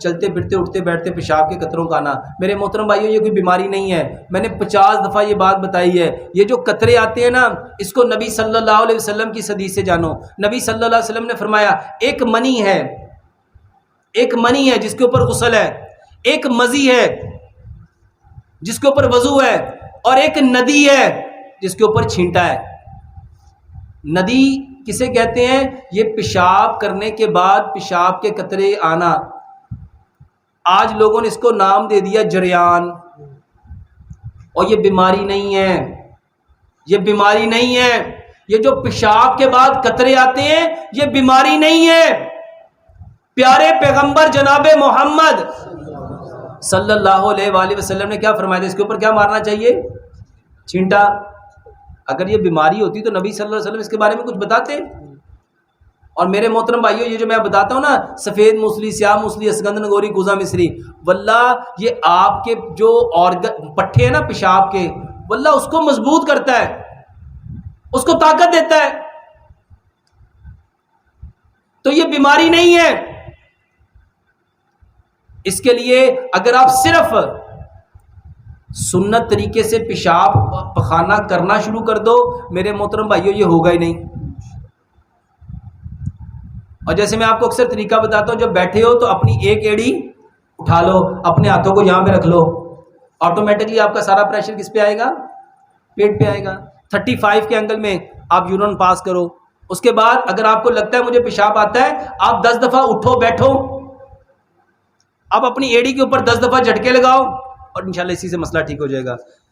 چلتے پھرتے اٹھتے بیٹھتے پیشاب کے قطروں کا آنا، میرے محترم بھائیو یہ کوئی بیماری نہیں ہے، میں نے 50 دفعہ یہ بات بتائی ہے۔ یہ جو قطرے آتے ہیں نا، اس کو نبی صلی اللہ علیہ وسلم کی حدیث سے جانو۔ نبی صلی اللہ علیہ وسلم نے فرمایا ایک منی ہے، ایک منی ہے جس کے اوپر غسل ہے، ایک مزی ہے جس کے اوپر وضو ہے، اور ایک ندی ہے جس کے اوپر چھینٹا ہے۔ ندی کسے کہتے ہیں؟ یہ پیشاب کرنے کے بعد پیشاب کے قطرے آنا۔ آج لوگوں نے اس کو نام دے دیا جریان، اور یہ بیماری نہیں ہے، یہ بیماری نہیں ہے۔ یہ جو پیشاب کے بعد قطرے آتے ہیں یہ بیماری نہیں ہے۔ پیارے پیغمبر جناب محمد صلی اللہ علیہ وآلہ وسلم نے کیا فرمایا تھا؟ اس کے اوپر کیا مارنا چاہیے؟ چھینٹا۔ اگر یہ بیماری ہوتی تو نبی صلی اللہ علیہ وسلم اس کے بارے میں کچھ بتاتے؟ اور میرے محترم بھائیو یہ جو میں بتاتا ہوں نا، سفید موسلی، سیاہ موسلی، اسگند نگوری، کوزہ مصری، واللہ یہ آپ کے جو پٹھے ہیں نا پیشاب کے، واللہ اس کو مضبوط کرتا ہے، اس کو طاقت دیتا ہے۔ تو یہ بیماری نہیں ہے۔ اس کے لیے اگر آپ صرف سنت طریقے سے پیشاب پخانہ کرنا شروع کر دو، میرے محترم بھائیو یہ ہوگا ہی نہیں۔ اور جیسے میں آپ کو اکثر طریقہ بتاتا ہوں، جب بیٹھے ہو تو اپنی ایک ایڑی اٹھا لو، اپنے ہاتھوں کو یہاں پہ رکھ لو، آٹومیٹکلی آپ کا سارا پریشر کس پہ آئے گا؟ پیٹ پہ آئے گا۔ 35 کے اینگل میں آپ یورین پاس کرو۔ اس کے بعد اگر آپ کو لگتا ہے مجھے پیشاب آتا ہے، آپ 10 دفعہ اٹھو بیٹھو، آپ اپنی ایڑی کے اوپر 10 دفعہ جھٹکے لگاؤ، اور انشاءاللہ اسی سے مسئلہ ٹھیک ہو جائے گا۔